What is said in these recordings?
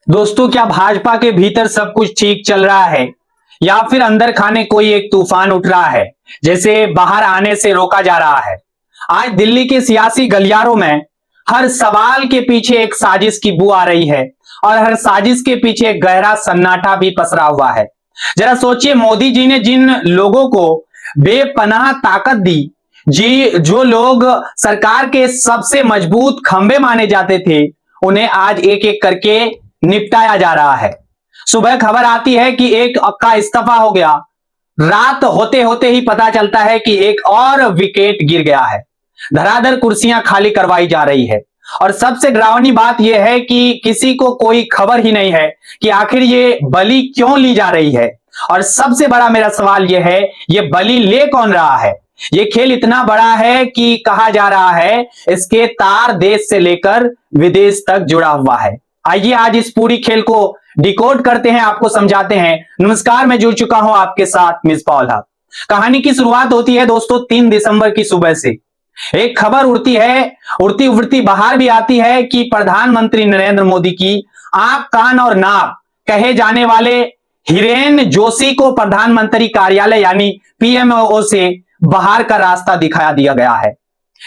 दोस्तों, क्या भाजपा के भीतर सब कुछ ठीक चल रहा है या फिर अंदर खाने कोई एक तूफान उठ रहा है, जैसे बाहर आने से रोका जा रहा है। आज दिल्ली के सियासी गलियारों में हर सवाल के पीछे एक साजिश की बू आ रही है और हर साजिश के पीछे एक गहरा सन्नाटा भी पसरा हुआ है। जरा सोचिए, मोदी जी ने जिन लोगों को बेपनाह ताकत दी, जी जो लोग सरकार के सबसे मजबूत खंभे माने जाते थे, उन्हें आज एक एक करके निपटाया जा रहा है। सुबह खबर आती है कि एक का इस्तीफा हो गया, रात होते होते ही पता चलता है कि एक और विकेट गिर गया है। धड़ाधड़ कुर्सियां खाली करवाई जा रही है और सबसे डरावनी बात यह है कि किसी को कोई खबर ही नहीं है कि आखिर ये बलि क्यों ली जा रही है। और सबसे बड़ा मेरा सवाल यह है, ये बलि ले कौन रहा है। ये खेल इतना बड़ा है कि कहा जा रहा है इसके तार देश से लेकर विदेश तक जुड़ा हुआ है। आइए आज इस पूरी खेल को डिकोड करते हैं, आपको समझाते हैं। नमस्कार, मैं जुड़ चुका हूं आपके साथ मिसबाह हक। कहानी की शुरुआत होती है दोस्तों 3 दिसंबर की सुबह से। एक खबर उड़ती है, उड़ती उड़ती बाहर भी आती है कि प्रधानमंत्री नरेंद्र मोदी की आंख कान और नाक कहे जाने वाले हिरेन जोशी को प्रधानमंत्री कार्यालय यानी पीएमओ से बाहर का रास्ता दिखाया दिया गया है।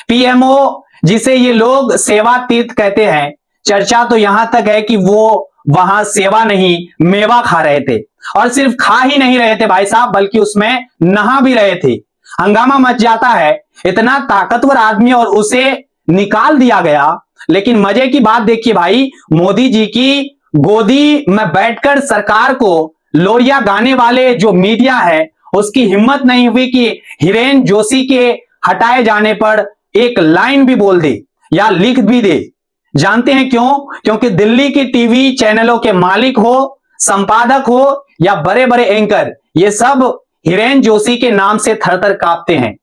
पीएमओ, जिसे ये लोग सेवा तीर्थ कहते हैं, चर्चा तो यहां तक है कि वो वहां सेवा नहीं मेवा खा रहे थे। और सिर्फ खा ही नहीं रहे थे भाई साहब, बल्कि उसमें नहा भी रहे थे। हंगामा मच जाता है, इतना ताकतवर आदमी और उसे निकाल दिया गया। लेकिन मजे की बात देखिए भाई, मोदी जी की गोदी में बैठकर सरकार को लोरिया गाने वाले जो मीडिया है, उसकी हिम्मत नहीं हुई कि हिरेन जोशी के हटाए जाने पर एक लाइन भी बोल दे या लिख भी दे। जानते हैं क्यों? क्योंकि दिल्ली की टीवी चैनलों के मालिक हो, संपादक हो या बड़े बड़े एंकर, ये सब हिरेन जोशी के नाम से थरथर कांपते हैं।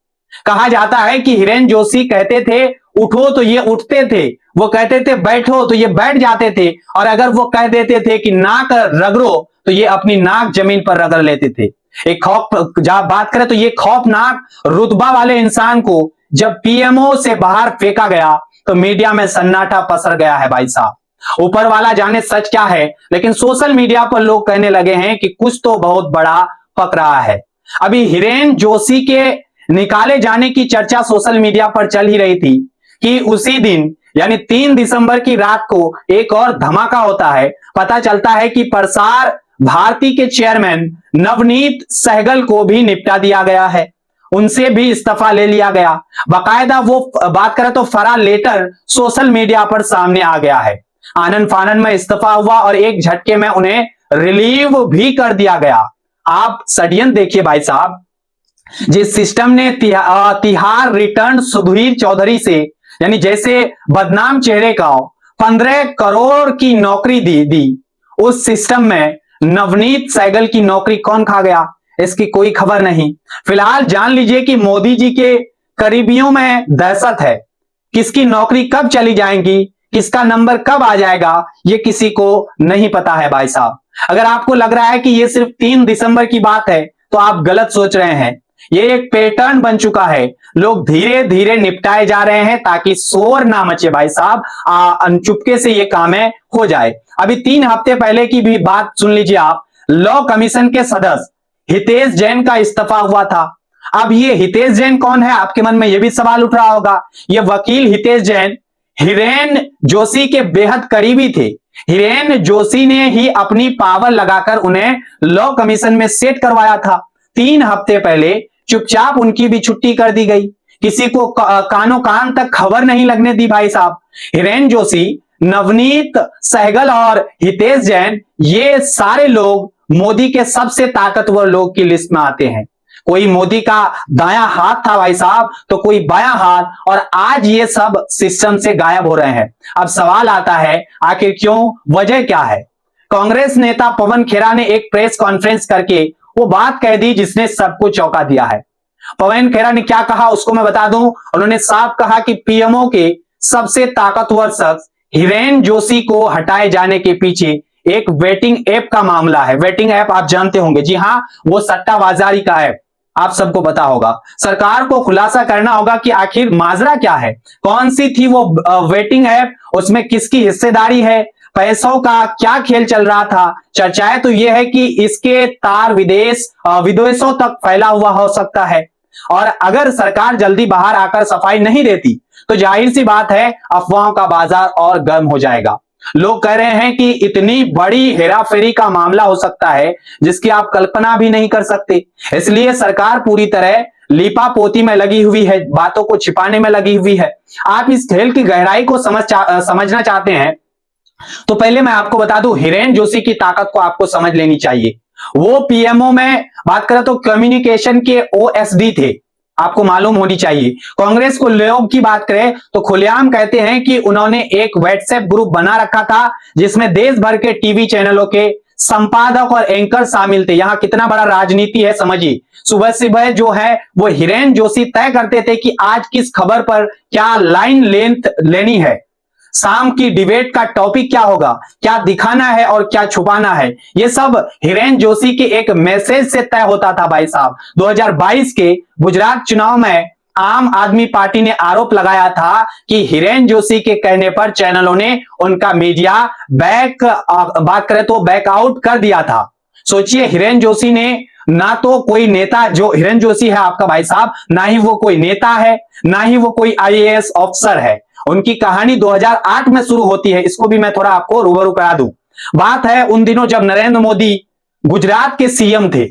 कहा जाता है कि हिरेन जोशी कहते थे उठो तो ये उठते थे, वो कहते थे बैठो तो ये बैठ जाते थे, और अगर वो कह देते थे कि नाक रगड़ो तो ये अपनी नाक जमीन पर रगड़ लेते थे। एक खौफ, जब बात करें तो ये खौफनाक रुतबा वाले इंसान को जब पीएमओ से बाहर फेंका गया तो मीडिया में सन्नाटा पसर गया है भाई साहब। ऊपर वाला जाने सच क्या है, लेकिन सोशल मीडिया पर लोग कहने लगे हैं कि कुछ तो बहुत बड़ा पक रहा है। अभी हिरेन जोशी के निकाले जाने की चर्चा सोशल मीडिया पर चल ही रही थी कि उसी दिन यानी 3 दिसंबर की रात को एक और धमाका होता है। पता चलता है कि प्रसार भारती के चेयरमैन नवनीत सहगल को भी निपटा दिया गया है, उनसे भी इस्तीफा ले लिया गया। बाकायदा वो बात करें तो फरा लेटर सोशल मीडिया पर सामने आ गया है। आनन फानन में इस्तीफा हुआ और एक झटके में उन्हें रिलीव भी कर दिया गया। आप षड्यंत्र देखिए भाई साहब, जिस सिस्टम ने तिहार रिटर्न सुधीर चौधरी से यानी जैसे बदनाम चेहरे का 15 करोड़ की नौकरी दी, उस सिस्टम में नवनीत सहगल की नौकरी कौन खा गया, इसकी कोई खबर नहीं। फिलहाल जान लीजिए कि मोदी जी के करीबियों में दहशत है। किसकी नौकरी कब चली जाएंगी, किसका नंबर कब आ जाएगा, ये किसी को नहीं पता है भाई साहब। अगर आपको लग रहा है कि ये सिर्फ 3 दिसंबर की बात है तो आप गलत सोच रहे हैं। ये एक पैटर्न बन चुका है। लोग धीरे धीरे निपटाए जा रहे हैं ताकि शोर ना मचे भाई साहब, अनचुपके से ये काम हो जाए। अभी 3 हफ्ते पहले की भी बात सुन लीजिए आप। लॉ कमीशन के सदस्य हितेश जैन का इस्तीफा हुआ था। अब ये हितेश जैन कौन है, आपके मन में यह भी सवाल उठ रहा होगा। ये वकील हितेश जैन हिरेन जोशी के बेहद करीबी थे। हिरेन जोशी ने ही अपनी पावर लगाकर उन्हें लॉ कमीशन में सेट करवाया था। 3 हफ्ते पहले चुपचाप उनकी भी छुट्टी कर दी गई, किसी को कानों कान तक खबर नहीं लगने दी भाई साहब। हिरेन जोशी, नवनीत सहगल और हितेश जैन, ये सारे लोग मोदी के सबसे ताकतवर लोग की लिस्ट में आते हैं। कोई मोदी का दायां हाथ था भाई साहब, तो कोई बायां हाथ, और आज ये सब सिस्टम से गायब हो रहे हैं। अब सवाल आता है आखिर क्यों, वजह क्या है। कांग्रेस नेता पवन खेरा ने एक प्रेस कॉन्फ्रेंस करके वो बात कह दी जिसने सबको चौंका दिया है। पवन खेरा ने क्या कहा उसको मैं बता दूं। उन्होंने साफ कहा कि पीएमओ के सबसे ताकतवर शख्स हिरेन जोशी को हटाए जाने के पीछे एक वेटिंग ऐप का मामला है। वेटिंग ऐप आप जानते होंगे, जी हां, वो सट्टाबाजारी का ऐप, आप सबको पता होगा। सरकार को खुलासा करना होगा कि आखिर माजरा क्या है, कौन सी थी वो वेटिंग ऐप, उसमें किसकी हिस्सेदारी है, पैसों का क्या खेल चल रहा था। चर्चाएं तो यह है कि इसके तार विदेशों तक फैला हुआ हो सकता है, और अगर सरकार जल्दी बाहर आकर सफाई नहीं देती तो जाहिर सी बात है अफवाहों का बाजार और गर्म हो जाएगा। लोग कह रहे हैं कि इतनी बड़ी हेराफेरी का मामला हो सकता है जिसकी आप कल्पना भी नहीं कर सकते। इसलिए सरकार पूरी तरह लीपापोती में लगी हुई है, बातों को छिपाने में लगी हुई है। आप इस खेल की गहराई को समझना चाहते हैं तो पहले मैं आपको बता दूं, हिरेन जोशी की ताकत को आपको समझ लेनी चाहिए। वो पीएमओ में बात करें तो कम्युनिकेशन के ओएसडी थे, आपको मालूम होनी चाहिए। कांग्रेस को लोग की बात करें तो खुलेआम कहते हैं कि उन्होंने एक व्हाट्सएप ग्रुप बना रखा था जिसमें देश भर के टीवी चैनलों के संपादक और एंकर शामिल थे। यहां कितना बड़ा राजनीति है समझिए। सुबह सुबह जो है वो हिरेन जोशी तय करते थे कि आज किस खबर पर क्या लाइन लेंथ लेनी है, शाम की डिबेट का टॉपिक क्या होगा, क्या दिखाना है और क्या छुपाना है। ये सब हिरेन जोशी के एक मैसेज से तय होता था भाई साहब। 2022 के गुजरात चुनाव में आम आदमी पार्टी ने आरोप लगाया था कि हिरेन जोशी के कहने पर चैनलों ने उनका मीडिया बात करें तो बैकआउट कर दिया था। सोचिए, हिरेन जोशी ने ना तो कोई नेता, जो हिरेन जोशी है आपका भाई साहब, ना ही वो कोई नेता है, ना ही वो कोई आईएएस ऑफिसर है। उनकी कहानी 2008 में शुरू होती है, इसको भी मैं थोड़ा आपको रूबरू करा दूं। बात है उन दिनों जब नरेंद्र मोदी गुजरात के सीएम थे।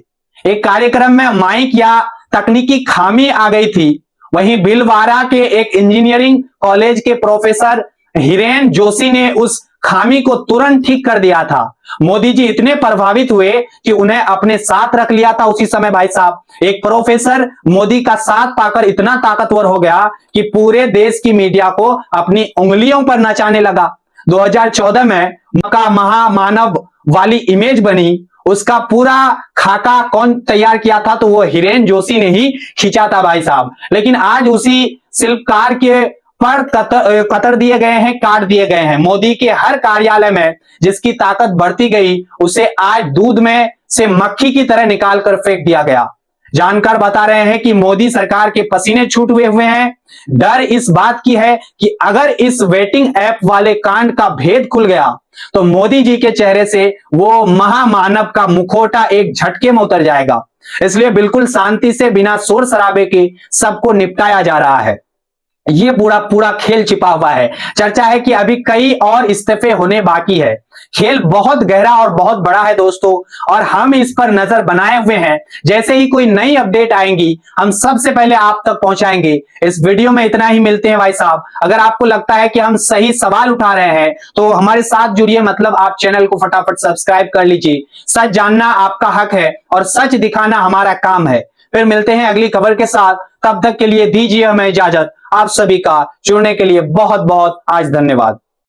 एक कार्यक्रम में माइक या तकनीकी खामी आ गई थी। वहीं भीलवाड़ा के एक इंजीनियरिंग कॉलेज के प्रोफेसर हिरेन जोशी ने उस खामी को तुरंत ठीक कर दिया था। मोदी जी इतने प्रभावित हुए कि उन्हें अपने साथ रख लिया था उसी समय भाई साहब। एक प्रोफेसर मोदी का साथ पाकर इतना ताकतवर हो गया कि पूरे देश की मीडिया को अपनी उंगलियों पर नचाने लगा। 2014 में का महामानव वाली इमेज बनी, उसका पूरा खाका कौन तैयार किया था तो वो हिरेन जोशी ने ही खींचा था भाई साहब। लेकिन आज उसी शिल्पकार के पर कतर दिए गए हैं, काट दिए गए हैं। मोदी के हर कार्यालय में जिसकी ताकत बढ़ती गई उसे आज दूध में से मक्खी की तरह निकाल कर फेंक दिया गया। जानकार बता रहे हैं कि मोदी सरकार के पसीने छूट हुए हैं। डर इस बात की है कि अगर इस वेटिंग ऐप वाले कांड का भेद खुल गया तो मोदी जी के चेहरे से वो महामानव का मुखौटा एक झटके में उतर जाएगा। इसलिए बिल्कुल शांति से बिना शोर शराबे के सबको निपटाया जा रहा है। ये पूरा खेल छिपा हुआ है। चर्चा है कि अभी कई और इस्तीफे होने बाकी है। खेल बहुत गहरा और बहुत बड़ा है दोस्तों, और हम इस पर नजर बनाए हुए हैं। जैसे ही कोई नई अपडेट आएंगी हम सबसे पहले आप तक पहुंचाएंगे। इस वीडियो में इतना ही, मिलते हैं भाई साहब। अगर आपको लगता है कि हम सही सवाल उठा रहे हैं तो हमारे साथ जुड़िए, मतलब आप चैनल को फटाफट सब्सक्राइब कर लीजिए। सच जानना आपका हक है और सच दिखाना हमारा काम है। फिर मिलते हैं अगली खबर के साथ, तब तक के लिए दीजिए हमें इजाजत। आप सभी का जुड़ने के लिए बहुत बहुत आज धन्यवाद।